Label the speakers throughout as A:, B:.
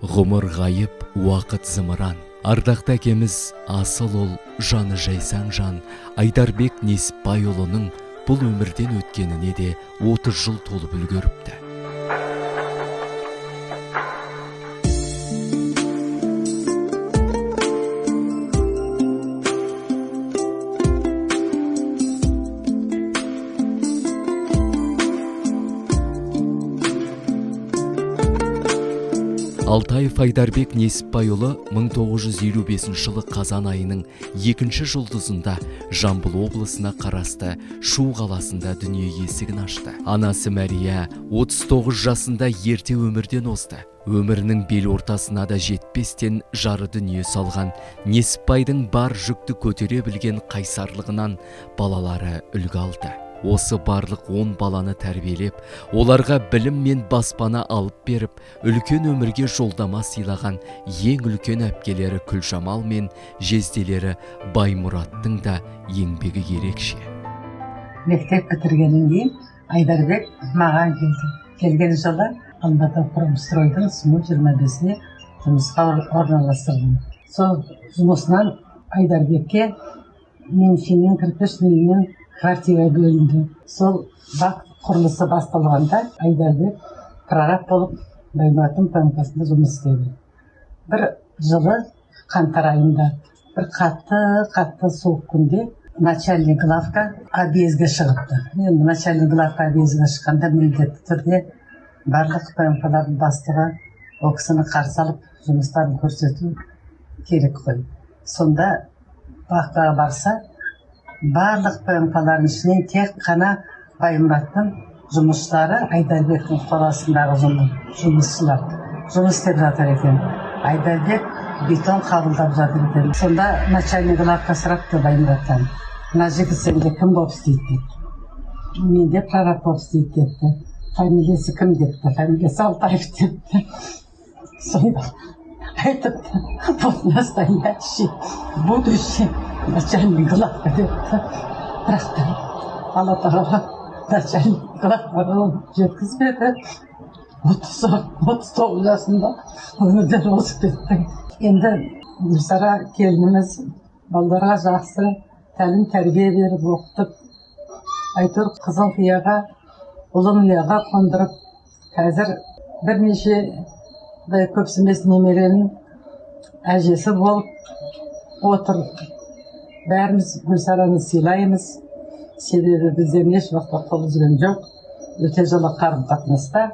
A: Ғұмыр ғайып, уақыт зымыран. Ардақты әкеміз асыл ол, жаны жайсаң жан. Айдарбек Несіпбайұлының бұл өмірден өткеніне де 30 жыл толып үлгеріпті. Алтаев Айдарбек Несіпбайұлы 1955 жылы қазан айының 2-ші жұлдызында Жамбыл облысына қарасты Шу қаласында дүние есігін ашты. Анасы Мәрия 39 жасында ерте өмірден озды. Өмірінің бел ортасына да жетпестен жары дүние салған Несіпбайдың бар жүкті көтере білген қайсарлығынан балалары үлгі алды. Осы барлық 10 баланы тәрбиелеп, оларға білім мен баспана алып беріп, үлкен өмірге жолдама сыйлаған ең үлкен әпкелері Күлжамал мен жезделері Баймұраттың да еңбегі ерекше.
B: Мектеп бітіргеннен кейін Айдарбек маған келді. Келген жылы Алматыпромстройдың Су 25-не жұмысқа орналастырдым. Сол жұмысынан Айдарбекке меншінен кірпіш үйінен квартира бөлінді. Сол бақ құрылысы басталғанда Айдарбек прораб болып Баймұраттың станциясында жұмыс істеді. Бір жылы қаңтар айында бір қатты суық күнде начальник главка объезге шығыпты. Енді начальник главка объезге шыққанда міндетті түрде барлық станциялардың бастығы ол кісіні қарсы алып жұмыстарын көрсету керек қой. Сонда баққа барса барлық станциялардың ішінен тек қана Баймұраттың жұмысшылары Айдарбектің қорасындағы жұмысшылар жұмыс істеп жатыр екен. Айдарбек бетон қабылдап жатыр екен. Сонда начальник главка сұрапты Баймұраттан: мына жігіт сенде кім болып істейді деп. Менде прораб болып істейді депті. Фамилиясы кім депті. Фамилиясы Алтаев депті. Сонда айтыпты: вот настоящий, будущий начальник главка депті. Бірақ та Алла тағала начальник главка жеткізбеді. 39 жасында өмірден озып кетті. Енді Гүлсара келініміз балаларға жақсы тәлім тәрбие беріп оқытып, әйтеуір қызыл қияға, ұлын ұяға қондырып, қазір бірнеше көпсінбес немеренің әжесі болып отыр. Бәріміз Гүлсараны сыйлаймыз. Себебі бізден еш уақытта қол үзген жоқ. Өте жылы қарым-қатынаста.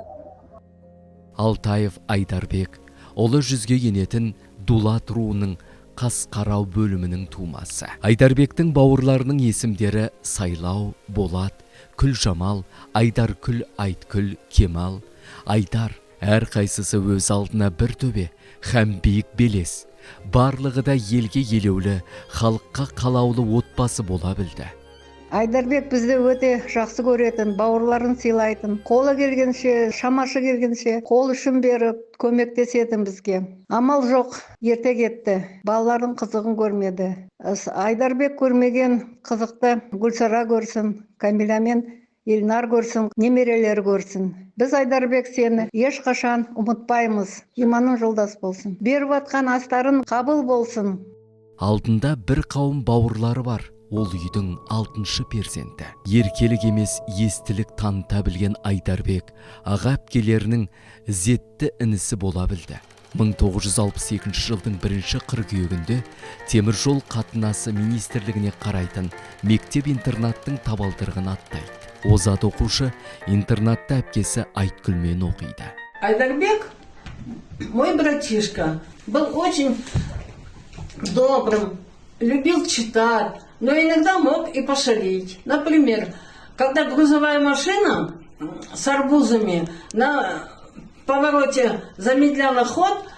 A: Алтаев Айдарбек ұлы жүзге енетін Дулат руының Қасқарау бөлімінің тумасы. Айдарбектің бауырларының есімдері Сайлау, Болат, Күлжамал, Айдаркүл, Айткүл, Кемал. Айдар әрқайсысы өз алдына бір төбе, һәм биік белес. Барлығы да елге елеулі, халыққа қалаулы отбасы бола білді.
C: Айдарбек бізді өте жақсы көретін, бауырларын сыйлайтын, қолы келгенше, шамашы келгенше қол ұшын беріп, көмектесетін бізге. Амал жоқ, ерте кетті. Балалардың қызығын көрмеді. Айдарбек көрмеген қызықты Гүлсара көрсін, Камиля мен Елнар көрсін, немерелері көрсін. Біз Айдарбек сені ешқашан ұмытпаймыз. Иманың жолдас болсын. Беріп атқан астарын қабыл болсын.
A: Алдында бір қауым бауырлары бар. Ол үйдің 6-шы перзенті. Еркелік емес естілік таныта білген Айдарбек аға әпкелерінің ізетті інісі бола білді. 1962 жылдың 1 қыркүйегінде теміржол қатынасы министрлігіне қарайтын мектеп-интернаттың табалдырығын аттайды. Озат оқушы интернатта әпкесі Айткүлмен оқиды.
D: Айдарбек, мой братишка, был очень добрым, любил читать, но иногда мог и пошалить. Например, когда грузовая машина с арбузами на повороте замедляла ход,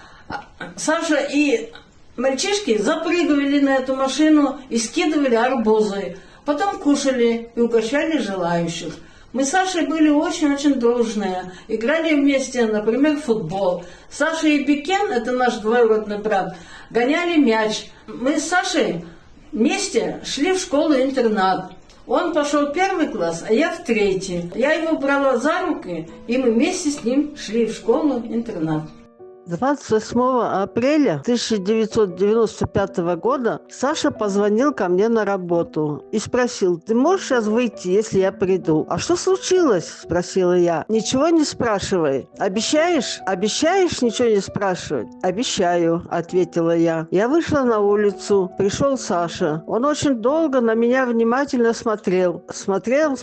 D: Саша и мальчишки запрыгивали на эту машину и скидывали арбузы. Потом кушали и угощали желающих. Мы с Сашей были очень-очень дружные. Играли вместе, например, в футбол. Саша и Бекен, это наш двоюродный брат, гоняли мяч. Мы с Сашей вместе шли в школу-интернат. Он пошел в 1 класс, а я в 3. Я его брала за руки, и мы вместе с ним шли в школу-интернат.
E: 28 апреля 1995 года Саша позвонил ко мне на работу и спросил: «Ты можешь сейчас выйти, если я приду?» «А что случилось?» – спросила я. «Ничего не спрашивай. Обещаешь? Обещаешь ничего не спрашивать?» «Обещаю», – ответила я. Я вышла на улицу. Пришел Саша. Он очень долго на меня внимательно смотрел. Смотрел,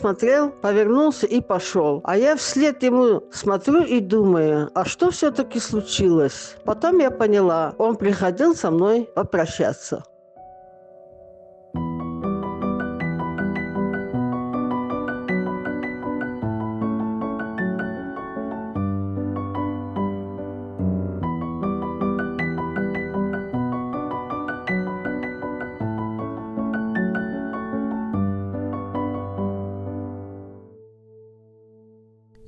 E: повернулся и пошел. А я вслед ему смотрю и думаю, а что все-таки случилось? Потом я поняла, он приходил со мной попрощаться.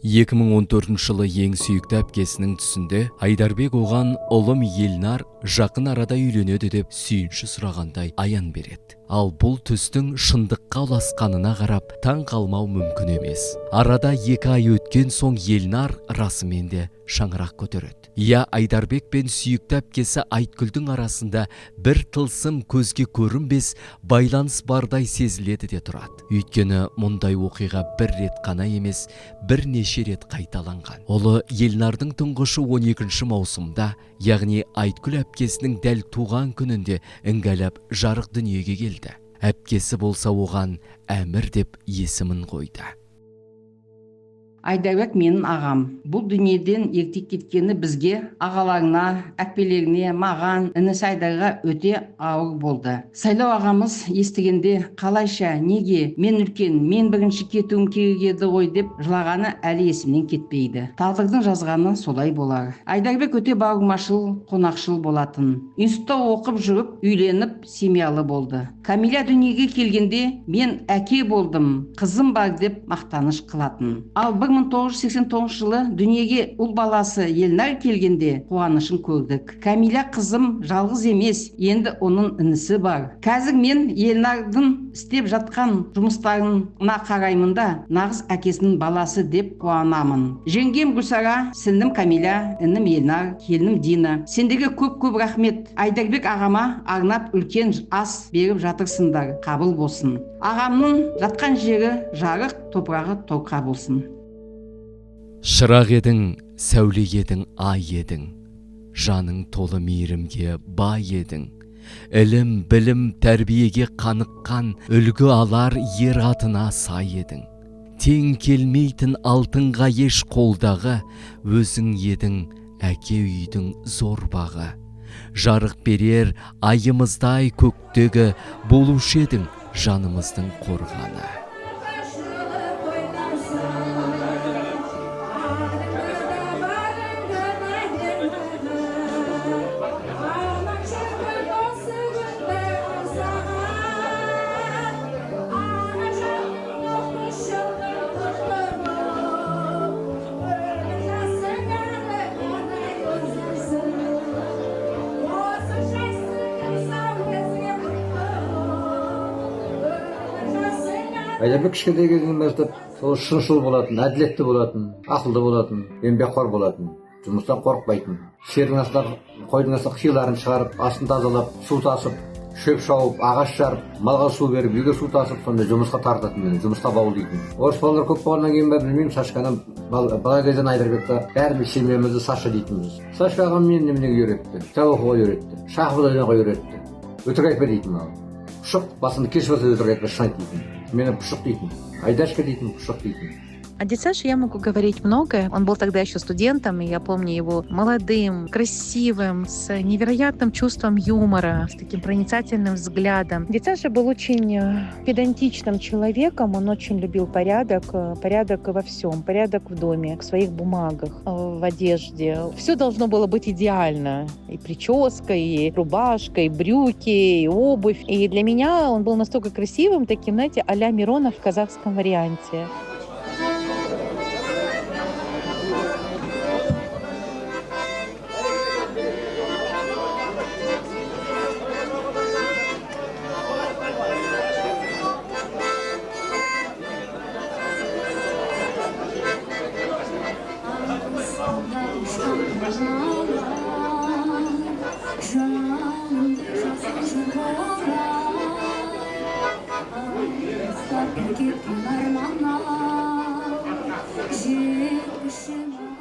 A: Екі мың 14 жылы ең сүйікті әпкесінің түсінде Айдарбек оған ұлым Елнар жақын арада үйленеді деп сүйінші сұрағандай аян береді. Ал бұл түстің шындыққа ұласқанына қарап таң қалмау мүмкін емес. Арада 2 ай өткен соң Елнар расымен де шаңырақ көтереді. Я Айдарбек пен сүйікті әпкесі Айткүлдің арасында бір тылсым көзге көрінбес байланыс бардай сезіледі де тұрады. Өйткені мұндай оқиға бір рет қана емес, бірнеше рет қайталанған. Олы Елнардың тұңғышы 12 маусымда, яғни Айткүл әпкесінің дәл туған күнінде іңгәлап жарық дүниеге келді. Әпкесі болса оған Әмір деп есімін қойды.
F: Айдарбек менің ағам. Бұл дүниеден ерте кеткені бізге, ағаларына, әпкелеріне, маған, інісі Айдарға өте ауыр болды. Сайлау ағамыз естігенде қалайша, неге, мен үлкен, мен бірінші кетуім керек еді ғой деп жылағаны әлі есімнен кетпейді. Тағдырдың жазғаны солай болар. Айдарбек өте бауырмашыл, қонақшыл болатын. Институтта оқып жүріп, үйленіп, семьялы болды. Камиля дүниеге келгенде мен әке болдым, қызым бар деп мақтаныш қылатын. Ал 1989 жылы дүниеге ұл баласы Елнар келгенде қуанышын көрдік. Камиля қызым жалғыз емес, енді оның інісі бар. Қазір мен Елнардың істеп жатқан жұмыстарына қараймын да, нағыз әкесінің баласы деп қуанамын. Жеңгем Гүлсара, сіңлім Камиля, інім Елнар, келінім Дина. Сендерге көп рахмет. Айдарбек ағама арнап үлкен ас беріп жатырсыңдар. Қабыл болсын. Ағамның жатқан жері жарық, топырағы торқа болсын.
A: Шырақ едің, сәуле едің, ай едің. Жаның толы мейірімге бай едің. Ілім, білім, тәрбиеге қаныққан, үлгі алар ер атына сай едің. Тең келмейтін алтынға еш қолдағы, өзің едің, әке үйдің зор бағы. Жарық берер айымыздай көктегі, болушы едің жанымыздың қорғаны.
G: Айдарбек кішкентай кезінен бастап сол шыншыл болатын, әділетті болатын, ақылды болатын, еңбекқор болатын, жұмыстан қорықпайтын. Шердің астына, қойдың астына қиларын шығарып, астын тазалап, су тасып, шөп шауып, ағаш жарып, малға су беріп, үйге су тасып, сонда жұмысқа тартатын, жұмысқа баулитын. Орыс балалар көп болғаннан кейін бе білмеймін, Сашканы бала кезден Айдарбекті бәріміз семьямызды Саша дейтінбіз. Сашка ағам мені неменеге үйретті, кітап оқуға үйретті, шахмат ойнауға үйретті. Өтірік айтпа дейтін маған. Пұшық, басымды кеш болса өтірік айтпа, шын айт дейтін. Мені пұшық дейтін, Айдашка дейтін, пұшық дейтін.
H: О дяде Саше я могу говорить многое. Он был тогда еще студентом, и я помню его молодым, красивым, с невероятным чувством юмора, с таким проницательным взглядом. Дядя Саша был очень педантичным человеком, он очень любил порядок во всем, порядок в доме, в своих бумагах, в одежде. Все должно было быть идеально. И прическа, и рубашка, и брюки, и обувь. И для меня он был настолько красивым, таким, знаете, а-ля Миронов в казахском варианте.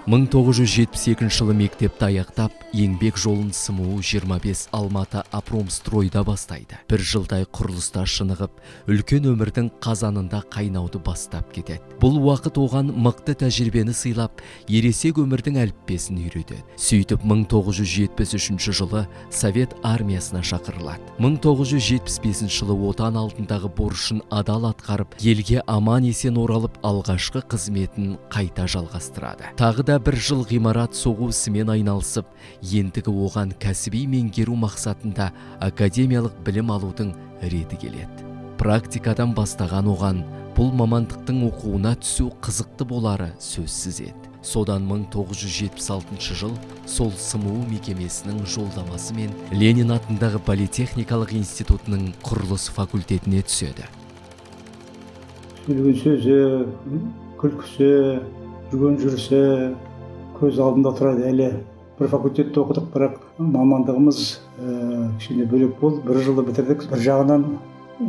A: мың 1972 жылы мектепті аяқтап, еңбек жолын СМУ 25 Алматы Апромстройда бастайды. Бір жылдай құрылыста шынығып, үлкен өмірдің қазанында қайнауды бастап кетеді. Бұл уақыт оған мықты тәжірибені сыйлап, ересек өмірдің әліппесін үйретеді. Сөйтіп 1973 жылы Совет армиясына шақырылады. 1975 жылы отан алдындағы борышын адал атқарып, елге аман есен оралып, алғашқы қызметін қайта жалғастырады. Тағы да бір жыл ғимарат соғу ісімен айналысып, ендігі оған кәсіби меңгеру мақсатында академиялық білім алудың реті келеді. Практикадан бастаған оған бұл мамандықтың оқуына түсу қызықты болары сөзсіз еді. Содан 1976 жыл сол СМУ мекемесінің жолдамасымен Ленин атындағы политехникалық институтының құрылыс факультетіне түседі.
I: Сөйлеген сөзі, күлкісі, жүрген жүрісі көз алдында тұрады. Әлі бір факультетте оқыдық, бірақ мамандығымыз кішкене бөлек болды. Бір жылды бітірдік. Бір жағынан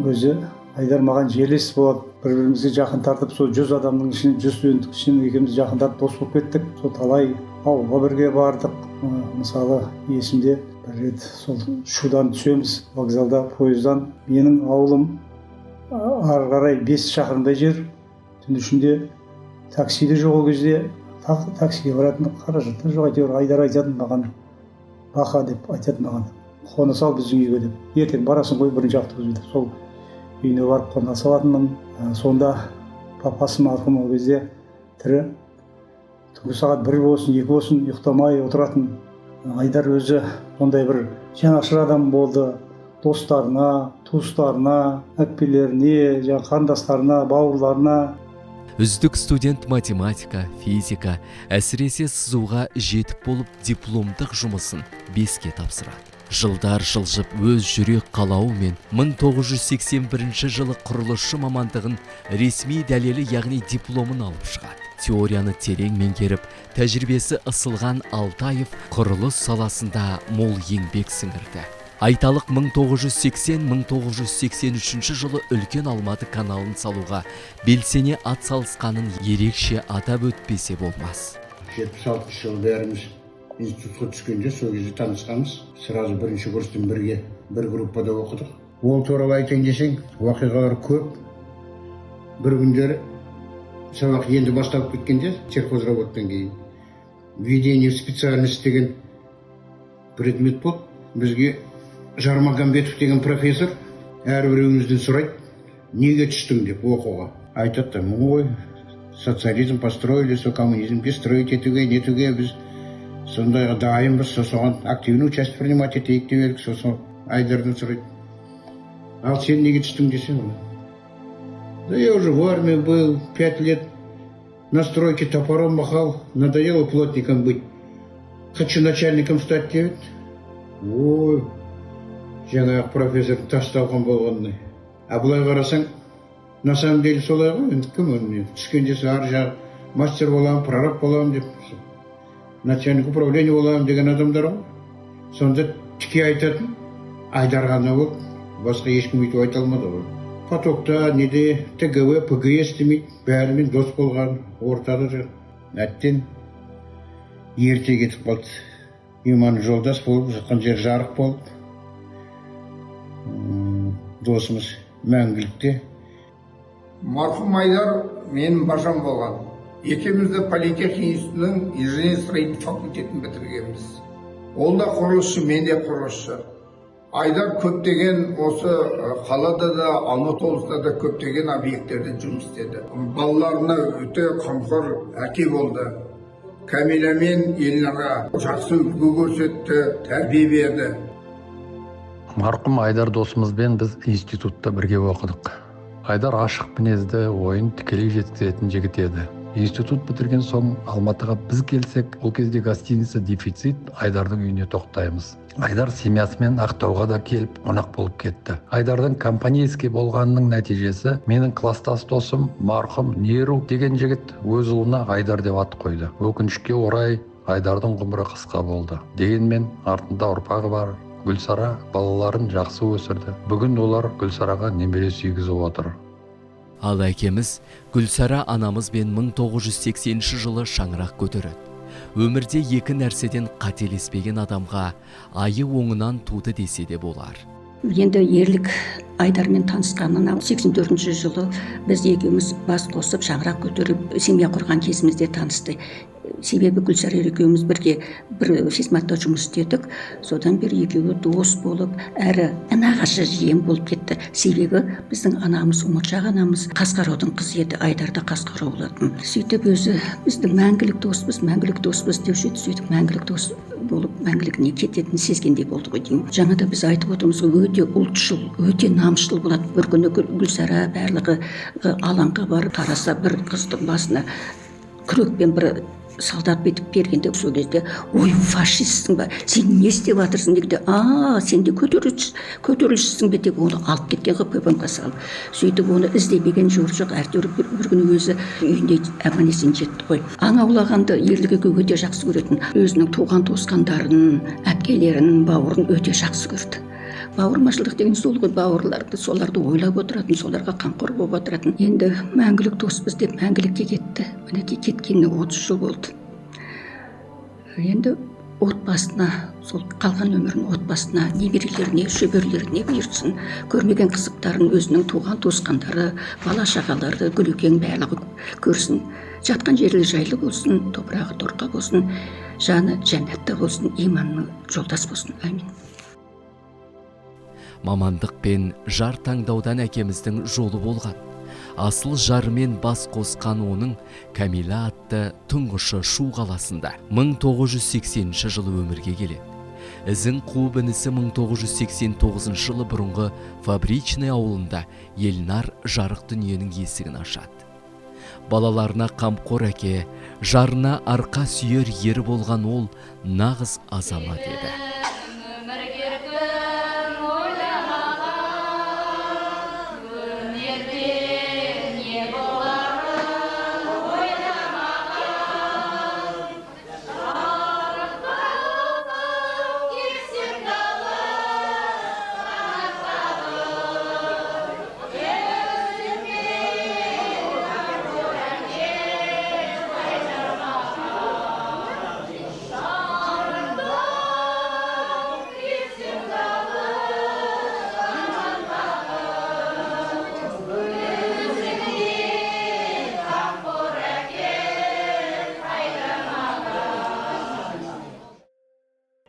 I: өзі Айдар маған желес болады. Бір-бірімізге жақын тартып, сол 100 адамның ішінен 100 студенттің ішінен екеуміз жақындап дос болып кеттік. Сол талай ауылға бірге бардық. Мысалы, есімде бір рет сол шудан түсеміз, вокзалда, пойыздан. Менің ауылым ары қарай 5 шақырымдай жер. Түн ішінде таксиде жоқ ол кезде. Таксиге баратын қаражатта жоқ, әйтеуір Айдар айтатын маған, бақа деп айтатын маған, қона сал біздің үйге деп. Ертең барасың ғой бірінші автобус деп. Сол үйіне барып қона салатынмын. Сонда папасы марқұм ол кезде тірі. Түнгі сағат 1 болсын, 2 болсын ұйықтамай отыратын. Айдар өзі сондай бір жанашыр адам болды. Достарына, туыстарына, әпкелеріне, қарындастарына, бауырларына.
A: Үздік студент математика, физика, әсіресе сызуға жетіп болып дипломдық жұмысын 5-ке тапсырады. Жылдар жылжып өз жүрек қалауымен 1981 жылы құрылысшы мамандығын ресми дәлелі яғни дипломын алып шығады. Теорияны терең меңгеріп, тәжірибесі ысылған Алтаев құрылыс саласында мол еңбек сіңірді. Айталық 1980-1983 жылы үлкен Алматы каналын салуға белсене ат салысқанын ерекше атап өтпесе болмас.
J: 76 жыл бәріміз институтқа түскенде сол кезде танысқанбыз. Сразу бірінші курстан бірге бір группада оқыдық. Ол туралы айтайын десең, уақиғалар көп. Бір күндері сабақ енді басталып кеткенде, теххозработтан кейін введение в специальность деген предмет болды. Бізге Жармагамбетов деген профессор әрбіреуімізден сұрайды, неге түстің деп оқуға. Айтады, ой, социализм построили, со коммунизм bestроить етуге, нетуге біз сондайға дайынбыз, соған активный участие принимать етейік деп едік, сосын Айдардан сұрайды. Ал сен неге түстің десең? Да я уже в армии был 5 лет, на стройке топором махал, надоело плотником быть. Хочу начальником стать деп. Ой, жаңағы профессор тасталған болғаннан. А былай қарасаң, на самом деле солай ғой, енді кім оны түскенде ар жағы мастер боламын, прораб боламын деп, начальник управления боламын деген адамдар ғой. Сонда тіке айтатын, Айдар ғана болды, басқа ешкім өйтіп айта алмады ғой. Потокта, неде, ТГВ, ПГС демейді, бәрімен дос болған, ортада жүр. Әттен ерте кетіп қалды. Иман жолдас болып, жатқан жер жарық болды. Досымыз мәңгілікте.
K: Марқұм Айдар менің бажам болған. Екеумізді политехника институтының инженер-строитель факультетін бітіргенбіз. Ол да құрылысшы, мен де құрылысшы. Айдар көптеген осы қалада да, Алматы облысында да көптеген объекттерде жұмыс істеді. Балаларына өте қамқор әке болды. Кәмила мен Елнаға жақсы үлгі көрсетті, тәрбие берді.
L: Марқұм Айдар досымызбен біз институтта бірге оқыдық. Айдар ашық мінезді, ойын тікелей жеткізетін жігіт еді. Институт бітірген соң Алматыға біз келсек, ол кезде гостиница дефицит, Айдардың үйіне тоқтаймыз. Айдар семьясымен Ақтауға да келіп, қонақ болып кетті. Айдардың компанейский болғанның нәтижесі менің класстас досым марқұм Неру деген жігіт өз ұлына Айдар деп ат қойды. Өкінішке орай Айдардың ғұмыры қысқа болды. Дегенмен артында ұрпағы бар. Гүлсара балаларын жақсы өсірді. Бүгін олар Гүлсараға немере сүйгізіп отыр.
A: Ал әкеміз Гүлсара анамызбен 1980 жылы шаңырақ көтереді. Өмірде екі нәрседен қателеспеген адамға айы оңынан туды десе де болар.
M: Енді ерлік Айдармен танысқанына 84 жылы біз екеуміз бас қосып шаңырақ көтеріп семья құрған кезімізде танысты. Себебі Гүлсара екеуміз бірге бір физматта жұмыс істедік. Содан бері екеуі дос болып, әрі нағашы жиен болып кетті. Себебі біздің анамыз, ұмытшақ анамыз Қасқараудың қызы еді, Айдарда Қасқарау болатын. Сөйтіп өзі біздің мәңгілік доспыз деуші еді. Сөйтіп мәңгілік дос болып, мәңгілігіне кететінін сезгендей болды ғой деймін. Жаңа да біз айтып отырмыз ғой, өте ұлтшыл, өте намысшыл болады. Бір күні Гүлсара барлығы алаңға барып тараса, бір қыздың басына күрекпен бір солдат бетіп бергенде, сол кезде ой, фашистсің ба, сен не істеп жатырсың дегенде, сен де көтерілісшісің бе деп оны алып кеткен ғой ППМ-ға салып. Сөйтіп оны іздемеген жоқ, әйтеуір бір күні өзі үйінде аман-есен жетті ғой. Аң аулағанды ерлігі өте жақсы көретін, өзінің туған туысқандарын, әпкелерін, бауырын өте жақсы көрді. Бауырмашылдық деген сол ғой, бауырларды, соларды ойлап отыратын, соларға қамқор болып отыратын. Енді мәңгілік доспыз деп мәңгілікке кетті. Мінекей кеткеніне 30 жыл болды. Енді отбасына, сол қалған өмірін отбасына, немерелеріне, шөберлеріне бұйыртсын. Көрмеген қызықтарын өзінің туған туысқандары, бала шағалары, Гүлекең барлығы көрсін. Жатқан жері жайлы болсын, топырағы торқа болсын, жаны жәннатта болсын, иманның жолдас болсын. Амин.
A: Мамандық пен жар таңдаудан әкеміздің жолы болған. Асыл жарымен бас қосқан оның Кәмила атты тұңғышы Шу қаласында 1980 жылы өмірге келеді. Ізін қуып інісі 1989 жылы бұрынғы Фабричный ауылында Елнар жарық дүниенің есігін ашады. Балаларына қамқор әке, жарына арқа сүйер ері болған ол нағыз азамат еді.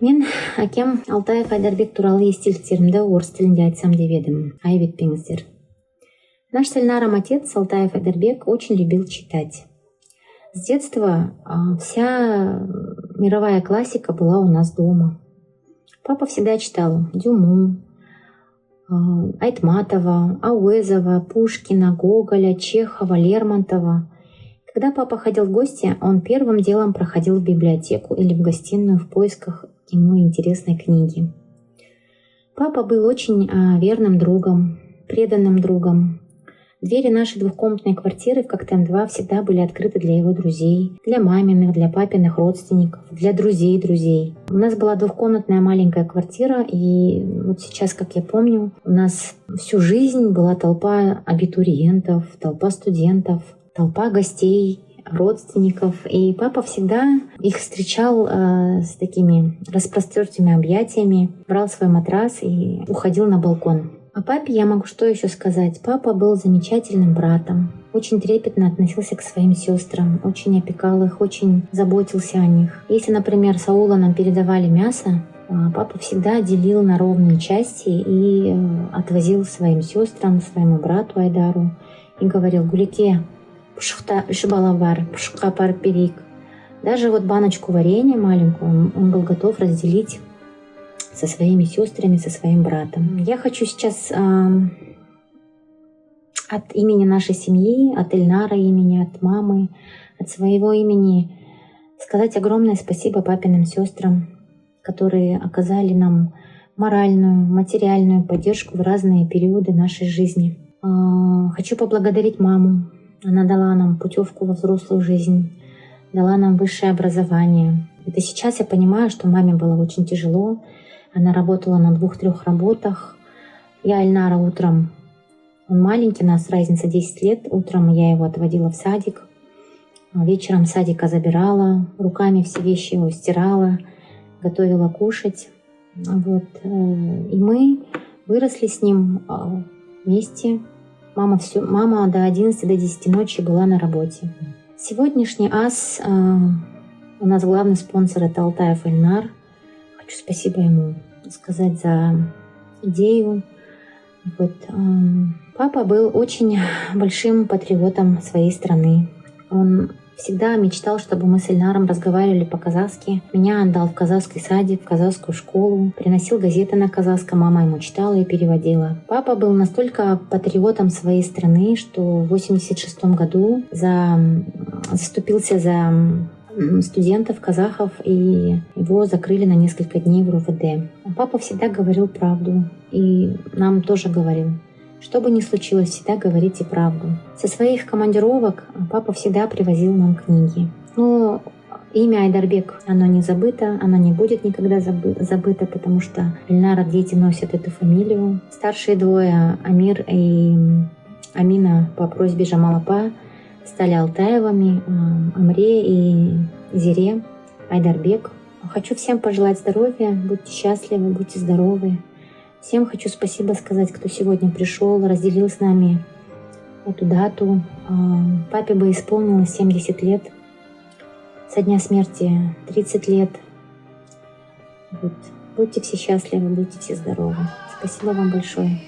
N: Мен әкем Алтаев Айдарбек туралы естеліктерімді орыс тілінде айтсам деп едім. Айып етпеңіздер. Наш с Эльнаром отец Алтаев Айдарбек очень любил читать. С детства вся мировая классика была у нас дома. Папа всегда читал Дюму, Айтматова, Ауэзова, Пушкина, Гоголя, Чехова, Лермонтова. Когда папа ходил в гости, он первым делом проходил в библиотеку или в гостиную в поисках ему интересной книги. Папа был очень верным другом, преданным другом. Двери нашей двухкомнатной квартиры в Коктем-2 всегда были открыты для его друзей, для маминых, для папиных родственников, для друзей. У нас была двухкомнатная маленькая квартира, и вот сейчас, как я помню, у нас всю жизнь была толпа абитуриентов, толпа студентов, толпа гостей, родственников. И папа всегда их встречал с такими распростертыми объятиями, брал свой матрас и уходил на балкон. О папе я могу что еще сказать. Папа был замечательным братом, очень трепетно относился к своим сестрам, очень опекал их, очень заботился о них. Если, например, с аула нам передавали мясо, папа всегда делил на ровные части и отвозил своим сестрам, своему брату Айдару и говорил: «Гулеке, пушықта үш бала бар, пушыққа апарып берейік». Даже вот баночку варенья маленькую он был готов разделить со своими сестрами, со своим братом. Я хочу сейчас от имени нашей семьи, от Эльнара имени, от мамы, от своего имени сказать огромное спасибо папиным сестрам, которые оказали нам моральную, материальную поддержку в разные периоды нашей жизни. Хочу поблагодарить маму. Она дала нам путевку во взрослую жизнь. дала нам высшее образование. Это сейчас я понимаю, что маме было очень тяжело. Она работала на 2-3 работах. Я Эльнара утром, он маленький, у нас разница 10 лет. Утром я его отводила в садик. Вечером садика забирала, руками все вещи его стирала, готовила кушать. Вот. И мы выросли с ним вместе. Мама до 11, до 10 ночи была на работе. Сегодняшний ас, у нас главный спонсор — это Алтаев Эльнар. Хочу спасибо ему сказать за идею. Вот. Папа был очень большим патриотом своей страны. Он всегда мечтал, чтобы мы с Эльнаром разговаривали по-казахски. Меня отдал в казахский садик, в казахскую школу. Приносил газеты на казахском, мама ему читала и переводила. Папа был настолько патриотом своей страны, что в 1986 году заступился за студентов казахов, и его закрыли на несколько дней в РУВД. Папа всегда говорил правду, и нам тоже говорил. Что бы ни случилось, всегда говорите правду. Со своих командировок папа всегда привозил нам книги. Но имя Айдарбек, оно не забыто, оно не будет никогда забыто, потому что Эльнара дети носят эту фамилию. Старшие двое, Амир и Амина, по просьбе Жамалапа стали Алтаевыми, Амре и Зире Айдарбек. Хочу всем пожелать здоровья, будьте счастливы, будьте здоровы. Всем хочу спасибо сказать, кто сегодня пришел, разделил с нами эту дату. Папе бы исполнилось 70 лет, со дня смерти 30 лет. Вот. Будьте все счастливы, будьте все здоровы. Спасибо вам большое.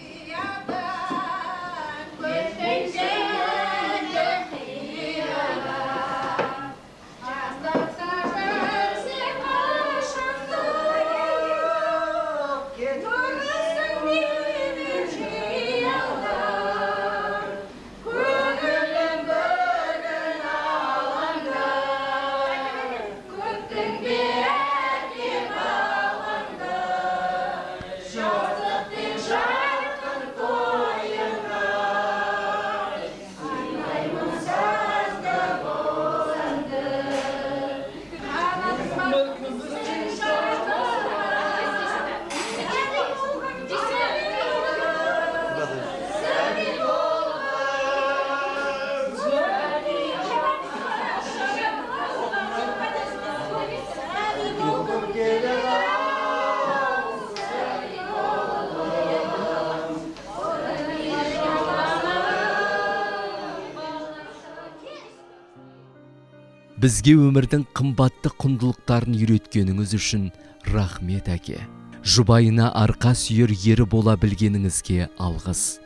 A: Бізге өмірдің қымбатты құндылықтарын үйреткеніңіз үшін рахмет, әке. Жұбайына арқа сүйер ері бола білгеніңізге алғыс.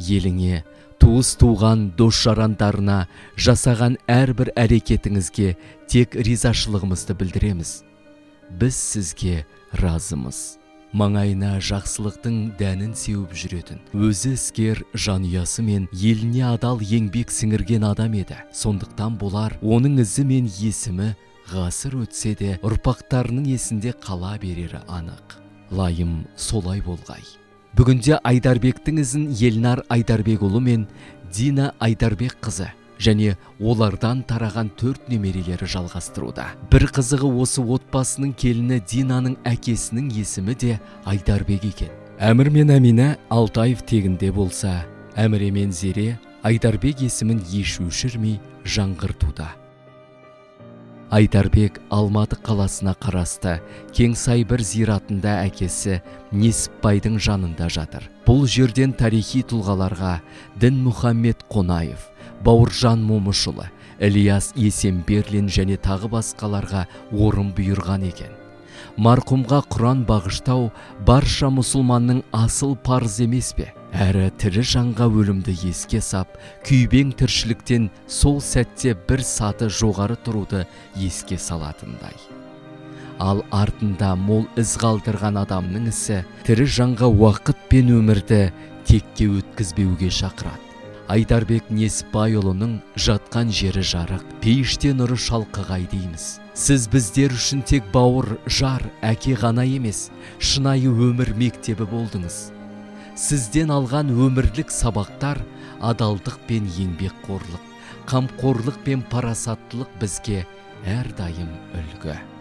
A: Еліңе, туыс туған дос-жарандарына жасаған әрбір әрекетіңізге тек ризашылығымызды білдіреміз. Біз сізге разымыз. Маңайына жақсылықтың дәнін сеуіп жүретін, өзі іскер жанұясы мен еліне адал еңбек сіңірген адам еді. Сондықтан болар, оның ізі мен есімі ғасыр өтсе де ұрпақтарының есінде қала берері анық. Лайым солай болғай. Бүгінде Айдарбектің ізін Елнар Айдарбекұлы мен Дина Айдарбек қызы және олардан тараған 4 немерелері жалғастыруда. Бір қызығы осы отбасының келіні Динаның әкесінің есімі де Айдарбек екен. Әмір мен Әмина Алтаев тегінде болса, Әміре мен Зере Айдарбек есімін еш өшірмей жаңғыртуда. Айдарбек Алматы қаласына қарасты Кеңсай бір зиратында әкесі Несіпбайдың жанында жатыр. Бұл жерден тарихи тұлғаларға Дін Мұхаммед Қонаев, Бауыржан Момышұлы, Ілияс Есенберлин және тағы басқаларға орын бұйырған екен. Марқұмға Құран бағыштау барша мұсылманның асыл парыз емес пе? Әрі тірі жанға өлімді еске сап, күйбең тіршіліктен сол сәтте бір саты жоғары тұруды еске салатындай. Ал артында мол із қалдырған адамның ісі тірі жанға уақыт пен өмірді текке өткізбеуге шақырады. Айдарбек Несіпбайұлының жатқан жері жарық, пейіште нұры шалқығай дейміз. Сіз біздер үшін тек бауыр, жар, әке ғана емес, шынайы өмір мектебі болдыңыз. Сізден алған өмірлік сабақтар адалдық пен еңбекқорлық, қамқорлық пен парасаттылық бізге әрдайым үлгі.